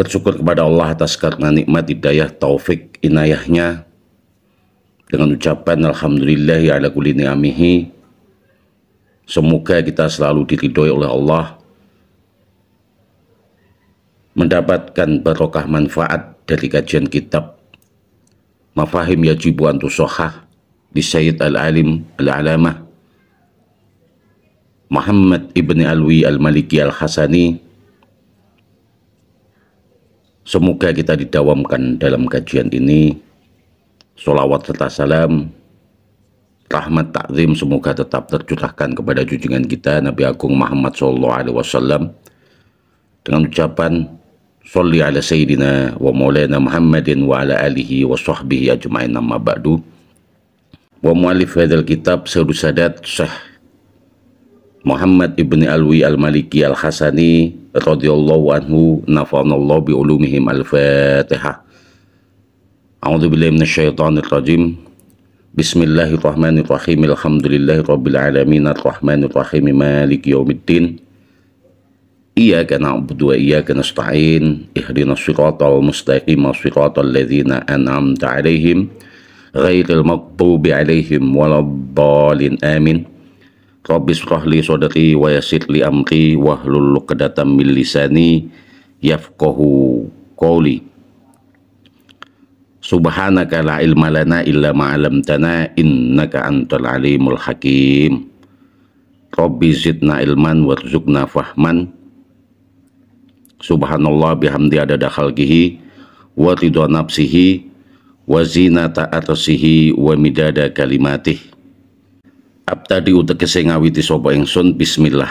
Bersyukur kepada Allah atas karena nikmat hidayah, taufik, inayahnya, dengan ucapan alhamdulillahi ala kulli ni'amihi. Semoga kita selalu diridhoi oleh Allah, mendapatkan barokah manfaat dari kajian kitab Mafahim Yajibu an Tusohah di Sayyid Al-Alim Al-Alamah Muhammad Ibn Alwi Al-Maliki Al-Hasani. Semoga kita didawamkan dalam kajian ini. Sholawat serta salam, rahmat takzim semoga tetap tercurahkan kepada junjungan kita Nabi Agung Muhammad SAW, dengan ucapan sholli ala sayyidina wa maulana Muhammadin wa ala alihi wa sahbihi ajma'in, amma ba'du. Wa mu'alif hadal kitab Sayyidul Sadat Syekh Muhammad Ibn Alwi Al-Maliki Al-Hasani radhiyallahu anhu, nafa'anallahu bi ulumihim. Al-Fatihah. A'udzu billahi minasyaitonir rajim. Bismillahirrahmanirrahim. Alhamdulillahirabbil alamin arrahmanir rahim maliki yaumiddin. Iyyaka na'budu wa iyyaka nasta'in. Ihdinas shiratal mustaqim, shiratal ladzina an'amta 'alaihim ghairil maghdubi 'alaihim waladdallin. Amin. Rabbi shrah li sadri wa yassir li amri wahlul 'uqdatam min lisani yafqahu qawli. Subhanaka la ilma lana illa ma 'allamtana innaka antal alimul hakim. Rabbi zidna ilman warzuqna fahman. Subhanallah bihamdi adada khalqihi wa ridha nafsihi wa zinata arsyihi wa midada kalimatih. Abtadi utegese ngawiti sapa ingsun bismillah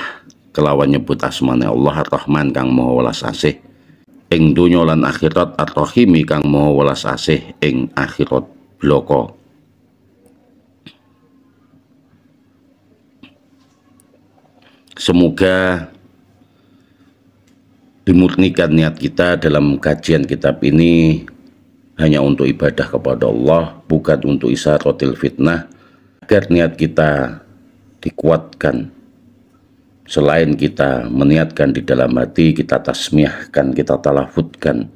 kelawan nyebut asmane Allah Ar-Rahman kang maha welas asih ing donya lan akhirat, Ar-Rahim kang maha welas asih ing akhirat bloko. Semoga dimurnikan niat kita dalam kajian kitab ini hanya untuk ibadah kepada Allah, bukan untuk isaratil fitnah, agar niat kita dikuatkan. Selain kita meniatkan di dalam hati, kita tasmiyahkan, kita talafutkan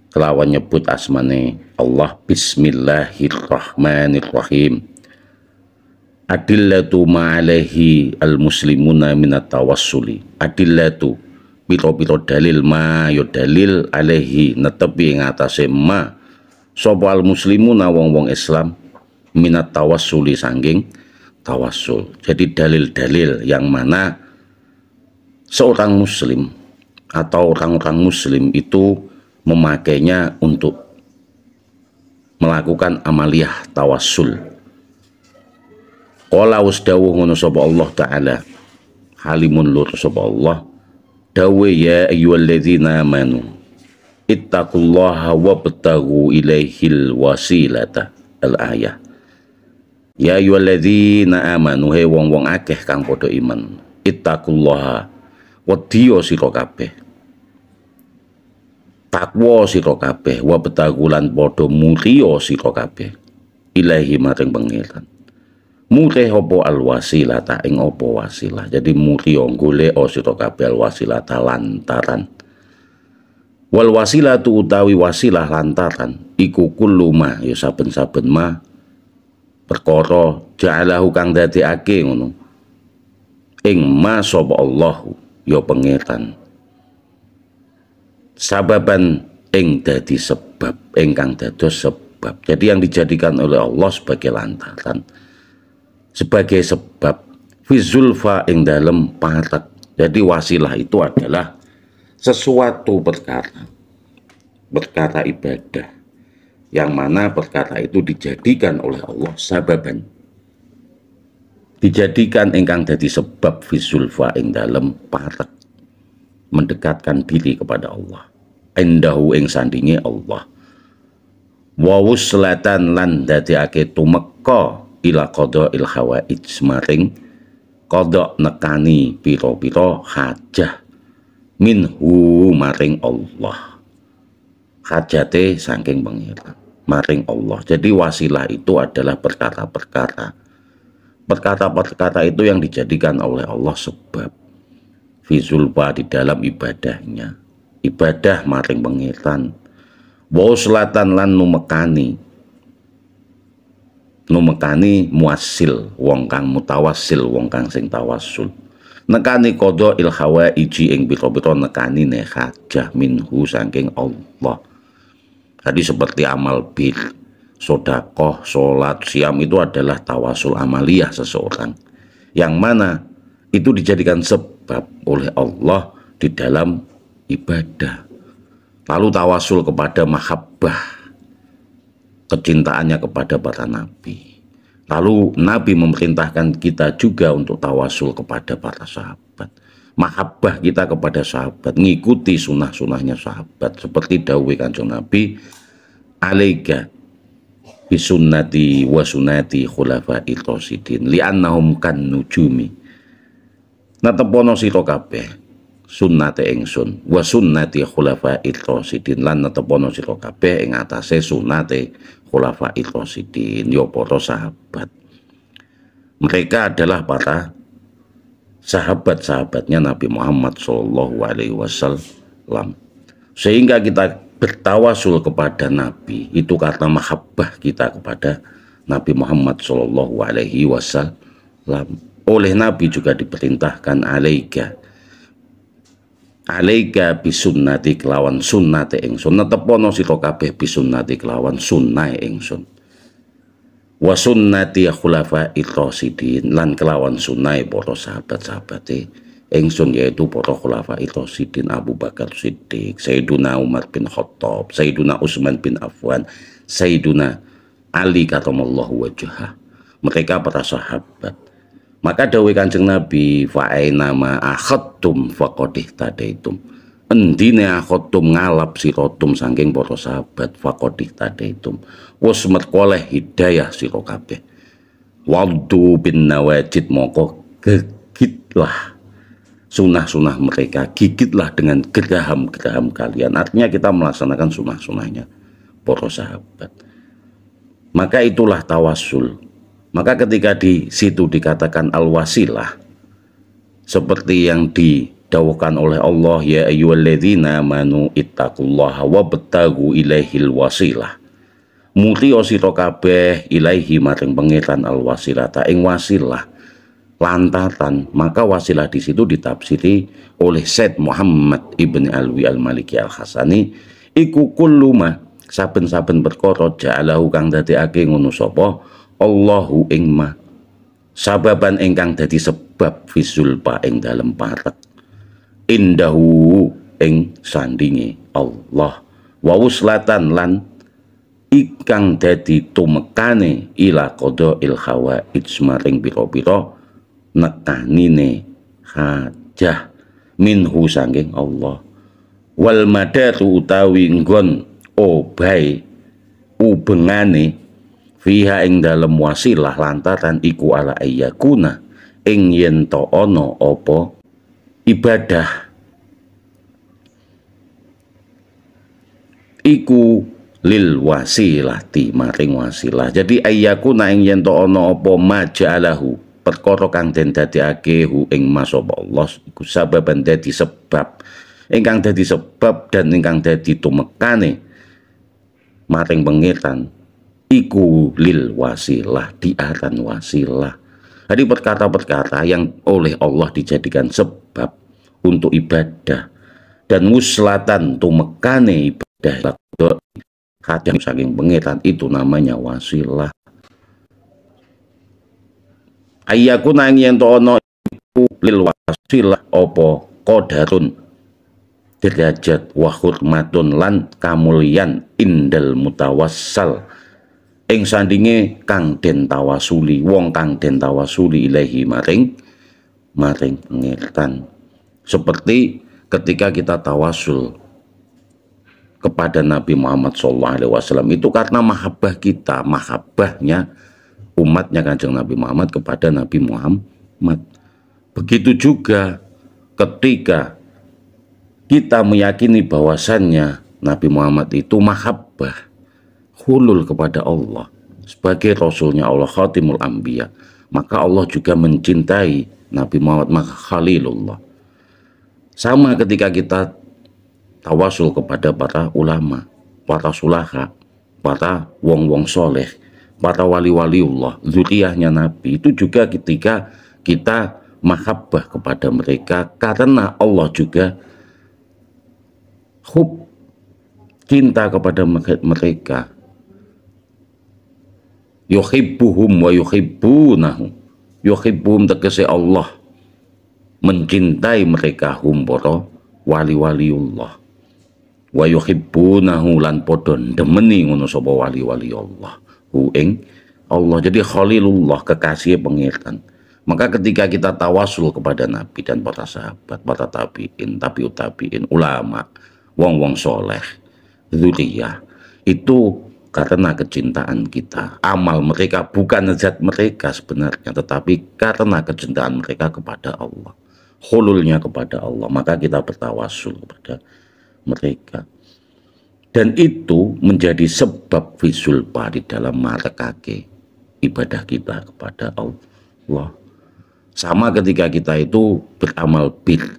kelawan nyebut asmane Allah. Bismillahirrahmanirrahim. Adillatu ma'alaihi al-muslimuna minat tawassuli. Adillatu piro-piro dalil ma yo dalil alaihi netepi ing atase ma sapa al-muslimuna wong-wong Islam minat tawassuli sangging tawassul. Jadi dalil-dalil yang mana seorang muslim atau orang-orang muslim itu memakainya untuk melakukan amaliyah tawassul. Qala wasdawuh ngono sapa Allah taala, halimun lur sapa Allah dawe, ya ayyuhalladzina amanu ittaqullaha wabtaghu ilaihil wasilata. Al-ayah. Ya ayyuhalladzina amanu, he wong-wong akeh kang padha iman, ittaqullaha wedya sira kabeh, takwa sira kabeh, wabtaghu lan padha mulya sira kabeh ilaihi maring pangeran. Mulih apa al-wasilata ing apa wasilah. Jadi mulya golek sira kabeh al-wasilata lantaran. Wal wasilatu utawi wasilah lantaran iku kullu ma ya saben-saben ma perkara ja'alahu kang dadekake ngono ing ma sapa Allah ya pangeran sababan ing dadi sebab, ingkang dados sebab. Jadi yang dijadikan oleh Allah sebagai lantaran, sebagai sebab, fizulfa ing dalem patek. Jadi wasilah itu adalah sesuatu perkara ibadah yang mana perkara itu dijadikan oleh Allah sababan, dijadikan ingkang dadi sebab fizulfa ing dalem patek, mendekatkan diri kepada Allah, indahu ing sandinge Allah, wa wuslatan lan dadekake tumeka ila qada'il hawaij maring qada' nekani pira-pira hajah minhu maring Allah, hajate saking pangeran maring Allah. Jadi wasilah itu adalah perkara-perkara itu yang dijadikan oleh Allah sebab fizulfa di dalam ibadahnya, ibadah maring pangeran, wa uslatan lan numekani muasil wong kang mutawassil, wong kang sing tawasul, nekani qada il hawaiji ing pira-pira nekani ne hajah minhu saking Allah. Tadi seperti amal bir, sedekah, salat, siam itu adalah tawasul amaliyah seseorang, yang mana itu dijadikan sebab oleh Allah di dalam ibadah. Lalu tawasul kepada mahabbah, kecintaannya kepada para nabi. Lalu Nabi memerintahkan kita juga untuk tawasul kepada para sahabat. Mahabbah kita kepada sahabat, ngikuti sunnah-sunnahnya sahabat. Seperti dawuh Kanjeng Nabi, alaika bisunnati wa sunnati khulafa'ir rasyidin li'annahum kan nujumi. Natepono sira kabeh sunnate ingsun wa sunnati khulafa'ir rasyidin, lan natepono sira kabeh ing atase sunnate khulafa'ir rasyidin, ya para sahabat. Mereka adalah para sahabat-sahabatnya Nabi Muhammad SAW. Sehingga kita bertawasul kepada Nabi itu karena mahabbah kita kepada Nabi Muhammad SAW. Oleh Nabi juga diperintahkan alaika bisunnati kelawan sunnate ingsun, netepono sira kabeh bisunnati kelawan sunnah ingsun, wa sunnati khulafa'ir rasyidin, lan kelawan sunnah para sahabat-sahabate ingsun, yaitu para khulafa'ir rasyidin, Abu Bakar Siddiq, Sayyiduna Umar bin Khattab, Sayyiduna Utsman bin Affan, Sayyiduna Ali karamallahu wajhah. Mereka para sahabat. Maka dawuh Kanjeng Nabi, fa'aina ma akhadtum faqad ihtadaitum. Endine akhadtum ngalap sirotum saking para sahabat, faqad ihtadaitum. Wis merkoleh hidayah sira kabeh. Waddu bin nawajid, moko gigitlah sunah-sunah mereka, gigitlah dengan geraham-geraham kalian. Artinya kita melaksanakan sunah-sunahnya para sahabat. Maka itulah tawasul. Maka ketika di situ dikatakan al-wasilah, seperti yang didawuhkan oleh Allah, ya ayyuhalladzina amanu ittaqullaha wabtaghu ilaihil wasilah. Mulya sira kabeh ilaihi maring pangeran al-wasilah, ta ing wasilah lantaran. Maka wasilah di situ ditafsiri oleh Syed Muhammad Ibn Alwi Al-Maliki Al-Hasani, iku kulluma saben-saben perkara ja'alahu kang dadekake ngono sapa Allahu ing ma sababan ingkang dadi sebab fisulpa ing dalem parek indahu ing sandinge Allah, wa uslatan lan ingkang dadi tumekane ila qada'il hawaij maring pira-pira nekanine hajah minhu sanging Allah, wal madatu utawi nggon obahe ubengane fiha ing dalem wasilah lantaran iku ala ayyakuna ing yen to ana apa ibadah iku lil wasilati maring wasilah. Jadi ayyakuna ing yen to ana apa maja'alahu perkara kang den dadekake hu ing masapa Allah iku sababan dadi sebab, ingkang dadi sebab dan ingkang dadi tumekane maring pangeran iku lil wasilah, diaran wasilah. Jadi perkara-perkara yang oleh Allah dijadikan sebab untuk ibadah, dan muslatan tumekane ibadah kadang saking pangeran, itu namanya wasilah. Ayyakuna yen to ana iku lil wasilah apa qadarun derajat wa hurmatun lan kamulyan indal mutawassal ing sandinge kang den tawasuli, wong kang den tawasuli ilahi maring pangeran. Seperti ketika kita tawasul kepada Nabi Muhammad SAW itu karena mahabbah kita, mahabbahnya umatnya Kanjeng Nabi Muhammad kepada Nabi Muhammad. Begitu juga ketika kita meyakini bahwasannya Nabi Muhammad itu mahabbah hulul kepada Allah sebagai Rasulnya Allah, Khatimul Anbiya, maka Allah juga mencintai Nabi Muhammad, maka Khalilullah. Sama ketika kita tawasul kepada para ulama, para sulaha, para wong-wong soleh, para wali-waliullah, zuriyahnya Nabi. Itu juga ketika kita mahabbah kepada mereka karena Allah juga hub, cinta kepada mereka. Yuhibbuhum wa yuhibbunahu. Yuhibbuhum tegese Allah mencintai mereka, hum para wali-waliullah. Wa yuhibbunahu lan padha demeni ngono sapa wali-wali Allah. Hu ing Allah. Jadi Khalilullah, kekasih pengiran. Maka ketika kita tawasul kepada Nabi dan para sahabat, para tabi'in, tabi'ut tabi'in, ulama, wong-wong soleh, dzurriyyah, itu karena kecintaan kita. Amal mereka bukan zat mereka sebenarnya, tetapi karena kecintaan mereka kepada Allah, hululnya kepada Allah, maka kita bertawasul kepada mereka. Dan itu menjadi sebab fisulpa di dalam marekake ibadah kita kepada Allah. Sama ketika kita itu beramal bir,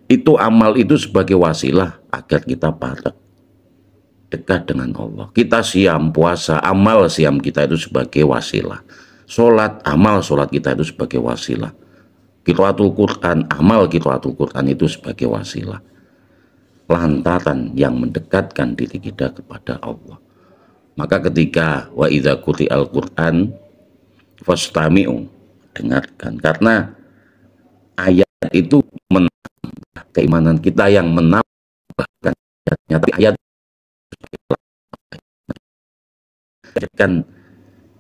itu amal itu sebagai wasilah agar kita parek dekat dengan Allah. Kita siam puasa, amal siam kita itu sebagai wasilah. Sholat, amal sholat kita itu sebagai wasilah. Qiraatul Quran, amal qiraatul Quran itu sebagai wasilah. Lantaran yang mendekatkan diri kita kepada Allah. Maka ketika wa idza quri'al Quran fastami'u, dengarkan, karena ayat itu menambah keimanan kita, yang menambahkan ayatnya, tapi ayat kan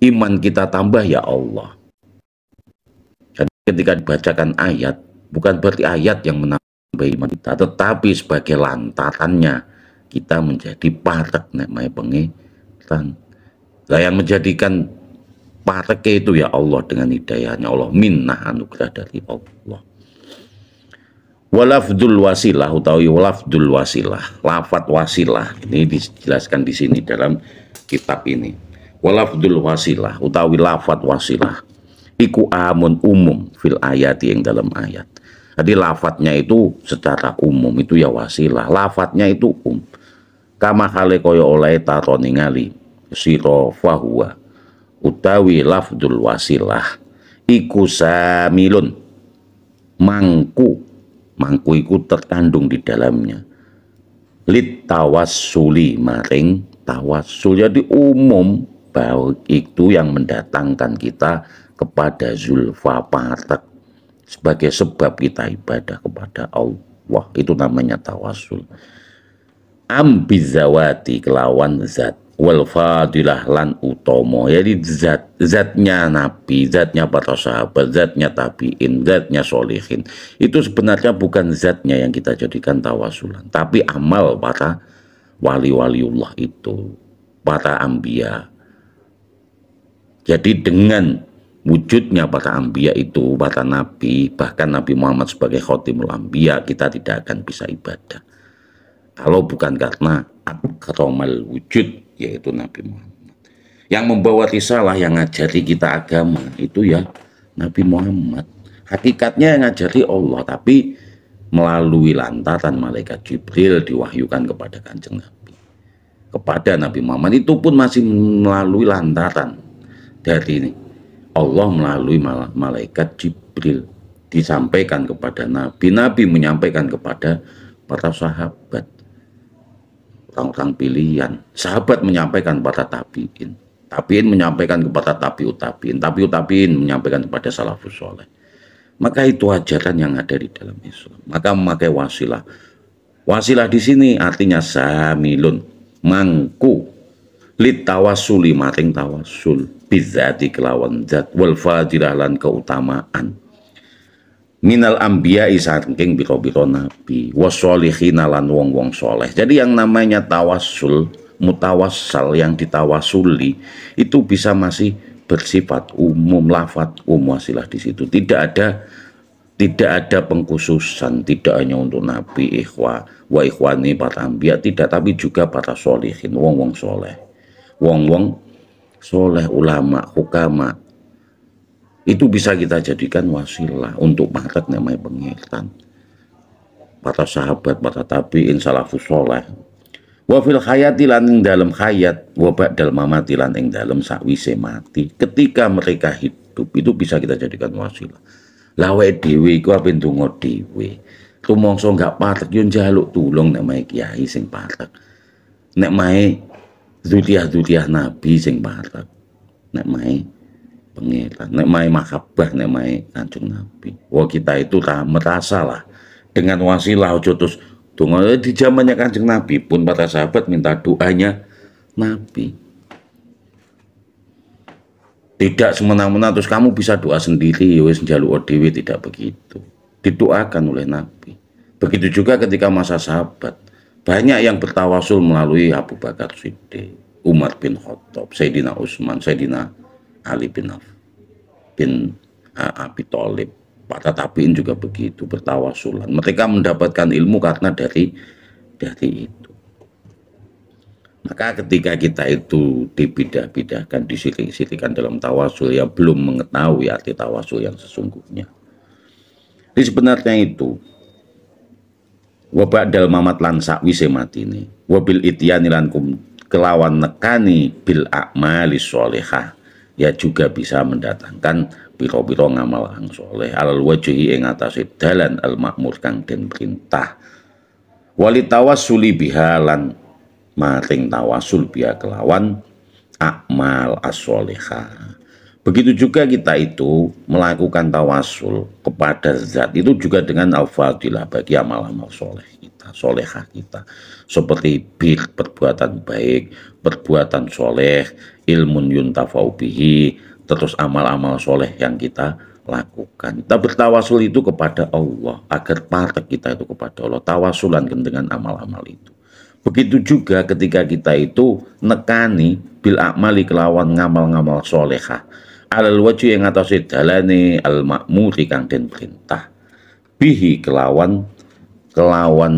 iman kita tambah ya Allah. Jadi ketika dibacakan ayat, bukan berarti ayat yang menambah iman kita, tetapi sebagai lantarannya kita menjadi parek nek mae pengiran. Lah yang menjadikan parek itu ya Allah dengan hidayahnya Allah, minnah anugerah dari Allah. Walafdul wasilah utawi walafdul wasilah, lafat wasilah ini dijelaskan di sini dalam kitab ini. Walafdul wasilah utawi lafat wasilah iku amun umum fil ayat, yang dalam ayat. Jadi lafadznya itu secara umum itu ya wasilah, lafadznya itu kama hale kaya oleh taro ningali sira fahuwa utawi lafdul wasilah iku samilun, mangku iku terkandung di dalamnya lit tawassuli maring tawassul. Jadi umum bahwa itu yang mendatangkan kita kepada zulfa parek sebagai sebab kita ibadah kepada Allah, itu namanya tawassul. Ambizawati kelawan zat, wal fadilah lan utomo. Jadi zatnya Nabi, zatnya para sahabat, zatnya tabi'in, zatnya solihin, itu sebenarnya bukan zatnya yang kita jadikan tawasulan, tapi amal para wali-waliullah itu, para ambiya. Jadi dengan wujudnya para ambiya itu, para nabi, bahkan Nabi Muhammad sebagai khotimul ambiya, kita tidak akan bisa ibadah kalau bukan karena akramal wujud, yaitu Nabi Muhammad. Yang membawa risalah, yang ngajari kita agama itu ya Nabi Muhammad. Hakikatnya yang ngajari Allah, tapi melalui lantaran malaikat Jibril diwahyukan kepada Kanjeng Nabi. Kepada Nabi Muhammad itu pun masih melalui lantaran dari Allah melalui malaikat Jibril, disampaikan kepada Nabi, Nabi menyampaikan kepada para sahabat, orang-orang pilihan. Sahabat menyampaikan kepada tabi'in, tabi'in menyampaikan kepada tabi'ut tabi'in, tabi'ut tabi'in menyampaikan kepada salafus soleh. Maka itu ajaran yang ada di dalam Islam. Maka memakai wasilah. Wasilah di sini artinya samilun, mangku, lit tawasuli maring tawasul, bizati kelawan zat, wal fadilah lan keutamaan, minal ambiya saking biro-biro nabi, wasolihina lan wong-wong soleh. Jadi yang namanya tawasul, mutawassal, yang ditawasuli itu bisa masih bersifat umum, lafat wasilah di situ. Tidak ada pengkhususan, tidak hanya untuk nabi, ikhwa, wa ikhwani, para ambiya, tidak, tapi juga para solihin, wong-wong soleh, wong-wong soleh, ulama, hukama. Itu bisa kita jadikan wasilah untuk marek namanya pengiran. para sahabat, para tabi'in, salafus soleh. Wa fil hayati lan ing dalem hayat, wa ba'dal mamati lan ing dalem sakwise mati. Ketika mereka hidup itu bisa kita jadikan wasilah. Lah awake dhewe iku ape ndonga dhewe. Rumangsa gak patek yo njaluk tulung nek mae kiai sing patek. Nek mae dzuriyah nabi sing patek. Nek mae pengiran, nek mae mahabbah, nek mae Kanjeng Nabi. Wah kita itu merasa lah dengan wasilah ojo terus donga di zamannya Kanjeng Nabi pun para sahabat minta doanya Nabi. Tidak semena-mena terus kamu bisa doa sendiri, wis njaluk dhewe, tidak begitu. Didoakan oleh Nabi. Begitu juga ketika masa sahabat. Banyak yang bertawasul melalui Abu Bakar Siddiq, Umar bin Khattab, Sayyidina Utsman, Sayyidina Ali bin Abi Thalib. Para tabi'in juga begitu bertawasulan. Mereka mendapatkan ilmu karena dari itu. Maka ketika kita itu dibidah-bidahkan, disirik-sirikan dalam tawasul yang belum mengetahui arti tawasul yang sesungguhnya. Jadi sebenarnya itu wabak dal mamat lan sakwise matine wabil ityani lan kelawan nekani bil a'mali sholihah ya juga bisa mendatangkan piro-piro ngamal kang soleh alal wajhi ing atase dalan al makmur kang den perintah wali tawassuli biha lan maring tawasul biha kelawan akmal as-sholihah. Begitu juga kita itu melakukan tawasul kepada zat itu juga dengan al-fadilah bagi amal-amal soleh kita, solehah kita. Seperti perbuatan baik, perbuatan soleh, ilmun yuntafau bihi, terus amal-amal soleh yang kita lakukan. Kita bertawasul itu kepada Allah, agar patek kita itu kepada Allah, tawasulan dengan amal-amal itu. Begitu juga ketika kita itu nekani bil akmali kelawan ngamal-ngamal solehah alal wajhi yang atase dalane al makmuri kang den perintah bihi kelawan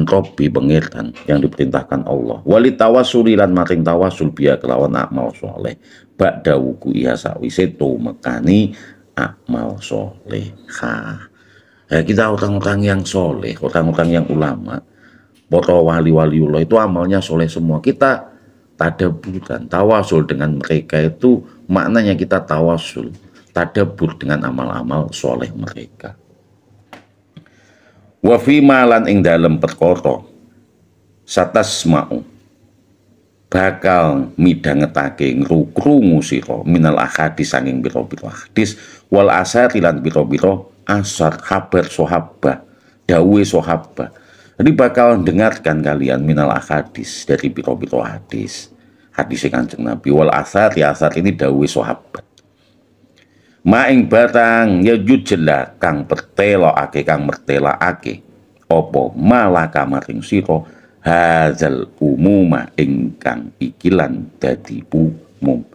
Robbi pengiran yang diperintahkan Allah wali tawasuli lan maring tawasul biya kelawan amal soleh ba'da wuku iya sawise mekani amal solehah. Kita orang-orang yang soleh, orang-orang yang ulama, para wali-waliullah itu amalnya soleh semua. Kita tadaburan, tawasul dengan mereka itu maknanya kita tawasul, tadabur dengan amal-amal soleh mereka. Wa fi malan ing dalem perkara satasma'u bakal midhangetake ngrungu sira minal ahadis sanging pira-pira hadis wal asari lan pira-pira asar kabar sahabat dawuhe sahabat. Jadi bakal dengarkan kalian minal ahadis dari piro-piro hadis Kanjeng Nabi wal asar ya asar ini dawuhe sahabat maing barang ya jujela kang pertelokake kang mertelakake apa malaka maring sira hadzal umuma ingkang ikilan dadi umum.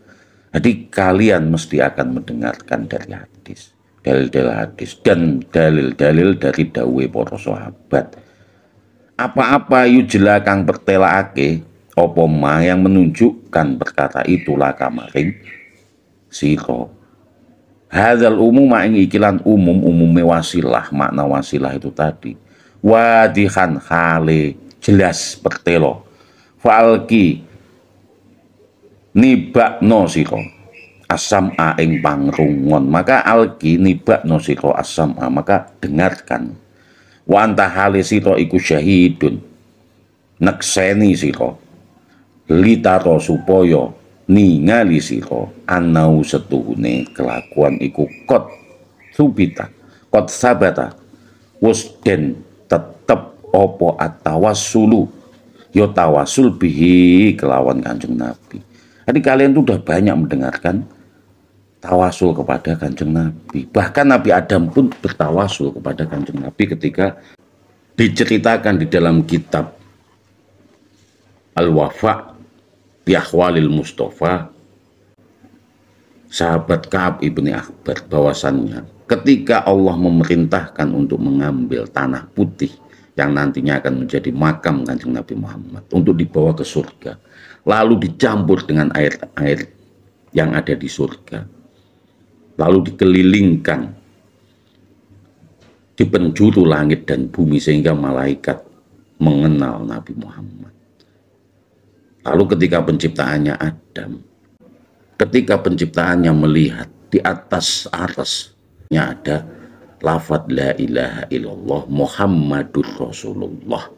Jadi kalian mesti akan mendengarkan dari hadis, dalil-dalil hadis dan dalil-dalil dari dawuhe para sahabat. Apa-apa yujla kang pertelakake apa ma yang menunjukkan perkata itulah kamaring sira hadzal umum ing ikilan umume wasilah. Makna wasilah itu tadi wadihan hale jelas pertelo falki nibakno sira asam ing pangrungon maka alki nibakno sira asam maka dengarkan wa anta hale sira iku syahidun nekseni sira litaro supaya ningali sira anau setuhune kelakuan iku kot subita kot sabata wus den tetep opo at-tawassulu yo tawasul bihi kelawan Kanjeng Nabi. Jadi kalian tuh udah banyak mendengarkan tawasul kepada Kanjeng Nabi. Bahkan Nabi Adam pun bertawasul kepada Kanjeng Nabi ketika diceritakan di dalam kitab Al-Wafa bi Ahwalil Mustafa sahabat Ka'ab ibni Akhbar bahwasannya ketika Allah memerintahkan untuk mengambil tanah putih yang nantinya akan menjadi makam Kanjeng Nabi Muhammad untuk dibawa ke surga lalu dicampur dengan air yang ada di surga lalu dikelilingkan di penjuru langit dan bumi sehingga malaikat mengenal Nabi Muhammad. Lalu ketika penciptaannya Adam, ketika penciptaannya melihat di atas arasnya ada lafaz la ilaha illallah Muhammadur Rasulullah,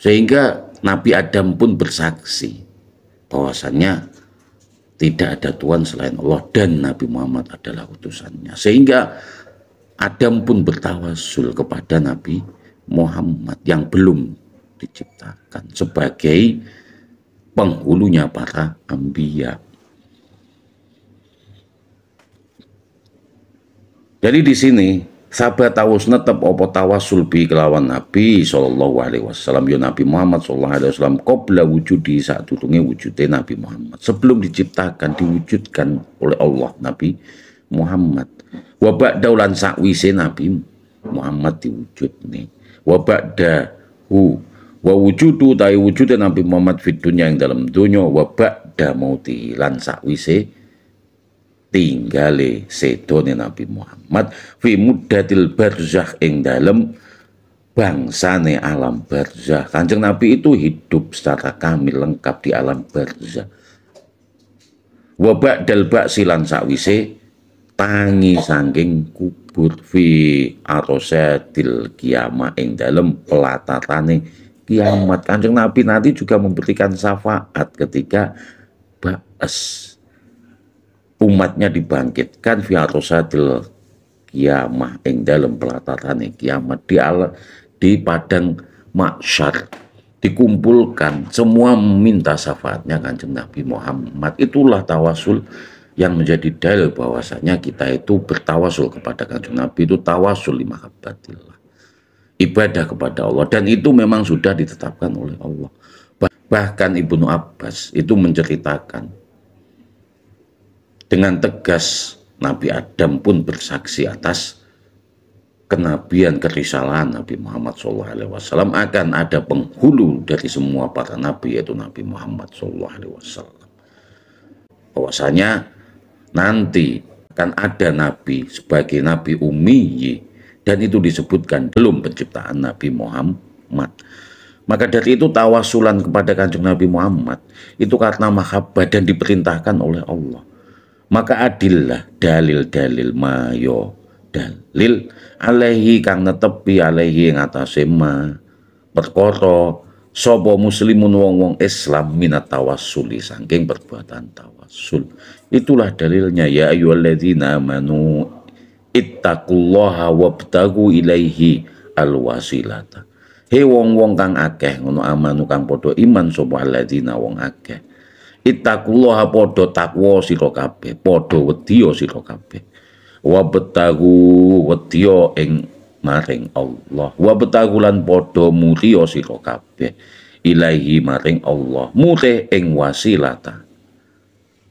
sehingga Nabi Adam pun bersaksi bahwasannya tidak ada Tuhan selain Allah dan Nabi Muhammad adalah utusannya, sehingga Adam pun bertawasul kepada Nabi Muhammad yang belum diciptakan sebagai penghulunya para anbiya. Jadi di sini sahabat tawus netep opo tawasul bi kelawan Nabi sallallahu alaihi wasallam ya Nabi Muhammad sallallahu alaihi wasallam qabla wujudi saat durunge wujude Nabi Muhammad, sebelum diciptakan diwujudkan oleh Allah Nabi Muhammad. Wa ba'daulan sakwise Nabi Muhammad diwujudne. Wa ba'dahu wa wujudu ta'i wujude Nabi Muhammad fid dunya yang dalam dunya, wa ba'da mauti lan sakwise tinggale sedone Nabi Muhammad fi muddatil barzakh ing dalem bangsane alam barzakh. Kanjeng Nabi itu hidup secara kamil lengkap di alam barzakh. Wa ba'dal ba'si lan sakwise tangi saking kubur fi arosatil kiamah ing dalem pelatatane kiamat. Kanjeng Nabi nanti juga memberikan syafaat ketika ba'as umatnya dibangkitkan fi arosatil kiamah ing dalem pelatatane kiamat di padang mahsyar, dikumpulkan semua meminta syafaatnya Kanjeng Nabi Muhammad. Itulah tawasul yang menjadi dalil bahwasanya kita itu bertawasul kepada Kanjeng Nabi itu tawasul li mahabbatillah, ibadah kepada Allah, dan itu memang sudah ditetapkan oleh Allah. Bahkan Ibnu Abbas itu menceritakan dengan tegas Nabi Adam pun bersaksi atas kenabian kerisalahan Nabi Muhammad SAW, akan ada penghulu dari semua para nabi yaitu Nabi Muhammad SAW. Bahwasanya nanti akan ada nabi sebagai nabi ummi, dan itu disebutkan belum penciptaan Nabi Muhammad. Maka dari itu tawasulan kepada Kanjeng Nabi Muhammad itu karena mahabbah dan diperintahkan oleh Allah. Maka adillah dalil-dalil mayo dalil alaihi kang netepi alaihi ing atase ma perkara sapa muslimun wong-wong Islam minat tawassuli saking perbuatan tawassul. Itulah dalilnya ya ayyuhalladzina amanu ittaqullaha wabtagu ilaihi alwasilata. He wong-wong kang akeh ngono amanu kang padha iman sapa alladzina wong akeh. Ittaqullaha padha takwa sira kabeh, padha wedya sira kabeh. Wabtagu wedya ing maring Allah. Wabtagu lan padha mulya sira kabeh ilaihi maring Allah. Mulih ing wasilata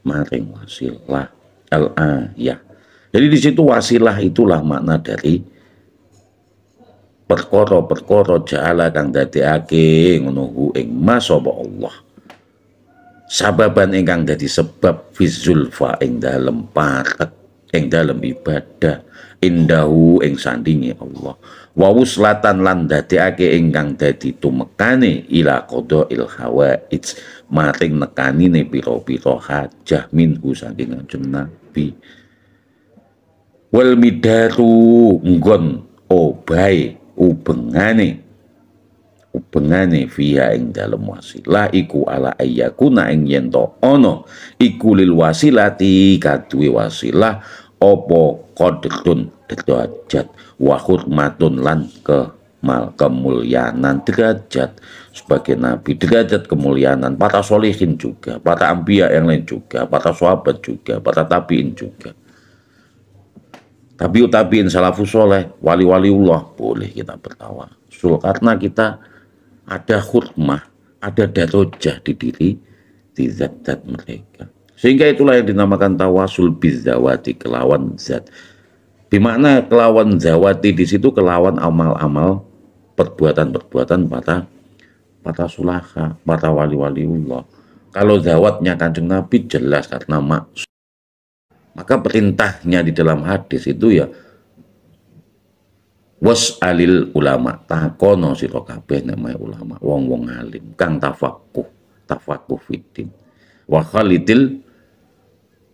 maring wasilah al-ayah. Jadi di situ wasilah itulah makna dari perkara-perkara ja'ala kang dadekake ngono ing masapa Allah. Sababan ingkang dadi sebab fizulfa ing dalem parek ing dalem ibadah indahu ing sandinge Allah. Wa wuslatan lan dadekake ingkang dadi tumekane ila qadail hawaij maring nekanine pira-pira hajah minhu saking Kanjeng Nabi. Wal midaru nggon obahe ubengane fiha ing dalem wasilah iku ala ayyakuna ing yen to ana iku lil wasilati kaduwe wasilah apa qadrun derajat wa hurmatun lan kemuliaan derajat sebagai nabi, derajat kemuliaan para solihin juga, para anbiya yang lain juga, para sahabat juga, para tabiin juga. Tabiin salafus soleh, wali-waliullah boleh kita bertawasul karena kita ada hurmah, ada darajah di diri di zat-zat mereka. Sehingga itulah yang dinamakan tawasul bizzawati, kelawan zat. Dimana kelawan zawati di situ kelawan amal-amal perbuatan-perbuatan para sulaha, para wali-waliullah. Kalau zawatnya Kanjeng Nabi jelas karena maksud. Maka perintahnya di dalam hadis itu ya Was'alil ulama, takono sira kabeh neme ulama, wong-wong alim kang tafakuh fiddin. Wa khalidil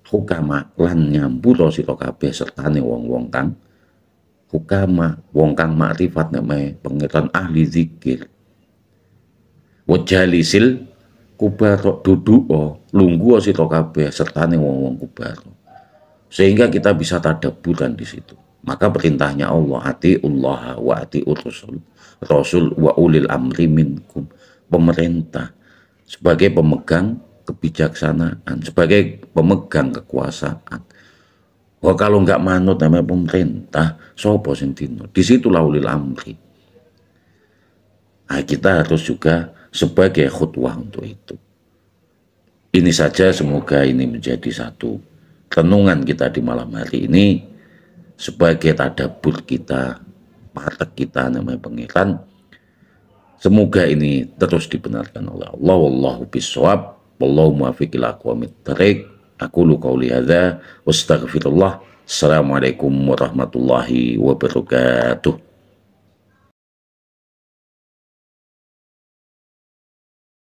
hukama, lan nyambura sira kabeh sertane wong-wong kang hukama, wong kang makrifat neme pengiran ahli zikir. Wa jalisil kubaro, duduk lungguh sira kabeh sertane wong-wong kubaro, sehingga kita bisa tadabburan di situ. Maka perintahnya Allah, atiullah wa atiur rasul wa ulil amri minkum, pemerintah sebagai pemegang kebijaksanaan, sebagai pemegang kekuasaan. Wah, kalau nggak manut namanya pemerintah, sopo sing dino? Disitulah ulil amri. Nah, kita harus juga sebagai khutbah untuk itu. Ini saja, semoga ini menjadi satu renungan kita di malam hari ini, sebagai tadabbur kita, patek kita namanya pengiran. Semoga ini terus dibenarkan oleh Allah. Wallahu bissawab, wallahu muwaffiq ila aqwamit thoriq. Aqulu qouli hadza wastaghfirullah. Assalamualaikum warahmatullahi wabarakatuh.